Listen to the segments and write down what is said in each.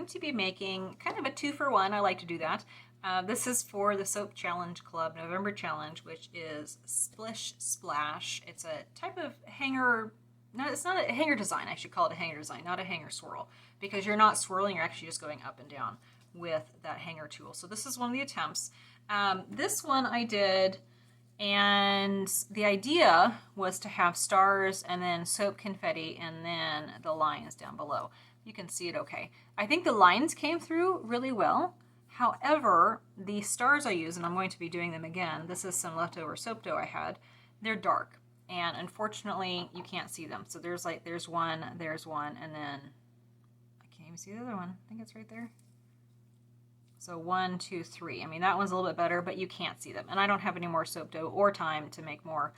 to be making kind of a 2-for-1. I like to do that. This is for the Soap Challenge Club November Challenge, which is Splish Splash. It's a type of hanger. No, it's not a hanger design. I should call it a hanger design, not a hanger swirl, because you're not swirling, you're actually just going up and down with that hanger tool. So this is one of the attempts. This one I did, and the idea was to have stars and then soap confetti and then the lines down below. You can see it okay. I think the lines came through really well. However, the stars I use, and I'm going to be doing them again, this is some leftover soap dough I had, they're dark. And unfortunately, you can't see them. So there's one, and then I can't even see the other one. I think it's right there. So 1, 2, 3. I mean, that one's a little bit better, but you can't see them. And I don't have any more soap dough or time to make more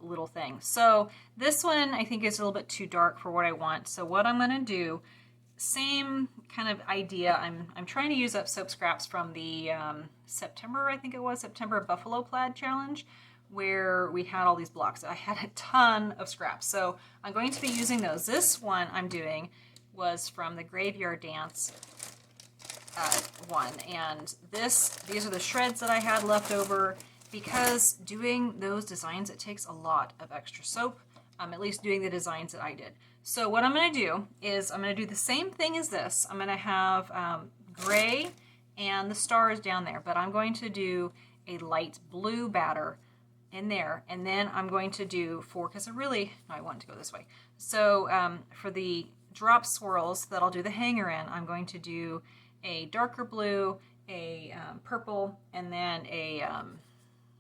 little things. So this one I think is a little bit too dark for what I want. So what I'm going to do, same kind of idea. I'm trying to use up soap scraps from the September, I think it was, September Buffalo Plaid Challenge, where we had all these blocks. I had a ton of scraps. So I'm going to be using those. This one I'm doing was from the Graveyard Dance one, and these are the shreds that I had left over, because doing those designs, it takes a lot of extra soap, at least doing the designs that I did. So what I'm going to do is I'm going to do the same thing as this. I'm going to have gray and the stars down there, but I'm going to do a light blue batter in there, and then I'm going to do because I want to go this way. So for the drop swirls that I'll do the hanger in, I'm going to do a darker blue, a purple, and then a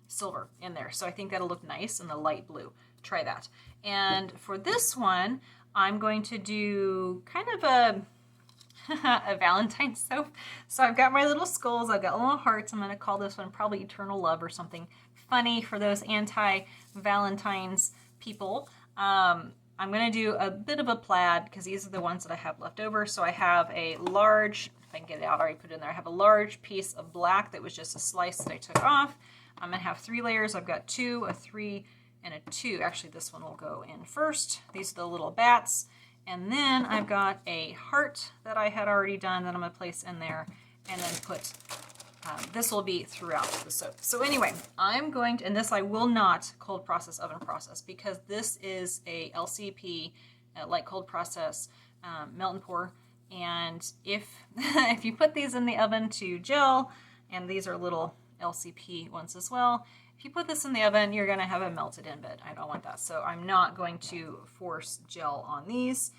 silver in there. So I think that'll look nice in the light blue. Try that. And for this one, I'm going to do kind of a Valentine soap. So I've got my little skulls, I've got little hearts. I'm going to call this one probably Eternal Love or something funny for those anti-Valentines people. I'm going to do a bit of a plaid because these are the ones that I have left over. So I have a large, if I can get it out, I already put it in there. I have a large piece of black that was just a slice that I took off. I'm going to have 3 layers. I've got 2, a 3, and a 2. Actually, this one will go in first. These are the little bats. And then I've got a heart that I had already done that I'm going to place in there, and then put, this will be throughout the soap. So anyway, I'm going to, and this I will not cold process, oven process, because this is a LCP, light cold process, melt and pour. And if you put these in the oven to gel, and these are little LCP ones as well, if you put this in the oven, you're going to have a melted embed. I don't want that. So I'm not going to force gel on these,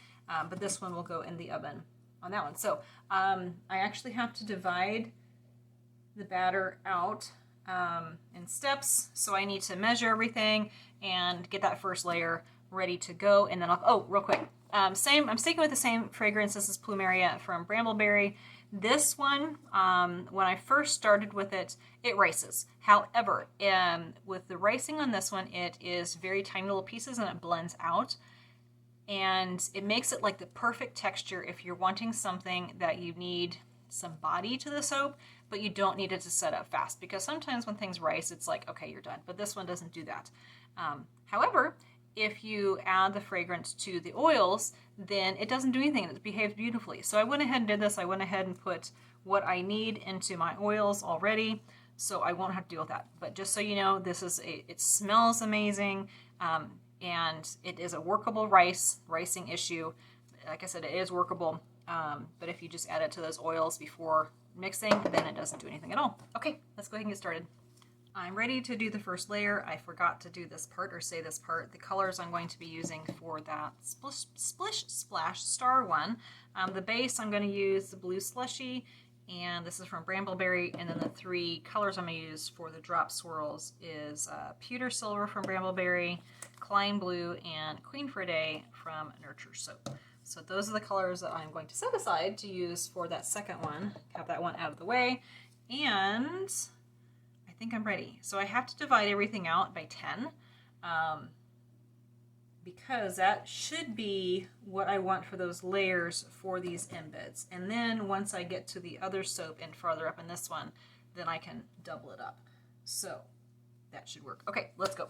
but this one will go in the oven on that one. So I actually have to divide the batter out in steps. So I need to measure everything and get that first layer ready to go. And then oh, real quick. I'm sticking with the same fragrance. This is Plumeria from Brambleberry. This one, when I first started with it, it rices. However, with the ricing on this one, it is very tiny little pieces and it blends out. And it makes it like the perfect texture if you're wanting something that you need some body to the soap, but you don't need it to set up fast. Because sometimes when things rice, it's like, okay, you're done. But this one doesn't do that. However, if you add the fragrance to the oils, then it doesn't do anything. It behaves beautifully. So I went ahead and did this. I went ahead and put what I need into my oils already, so I won't have to deal with that. But just so you know, this is it smells amazing, and it is a workable ricing issue. Like I said, it is workable, but if you just add it to those oils before mixing, then it doesn't do anything at all. Okay, let's go ahead and get started. I'm ready to do the first layer. I forgot to do this part or say this part. The colors I'm going to be using for that Splish Splash Star one. The base I'm going to use the blue slushy, and this is from Brambleberry, and then the 3 colors I'm going to use for the drop swirls is Pewter Silver from Brambleberry, Klein Blue, and Queen for a Day from Nurture Soap. So those are the colors that I'm going to set aside to use for that second one. Have that one out of the way, and I think I'm ready. So I have to divide everything out by 10 because that should be what I want for those layers for these embeds. And then once I get to the other soap and farther up in this one, then I can double it up. So that should work. Okay, let's go.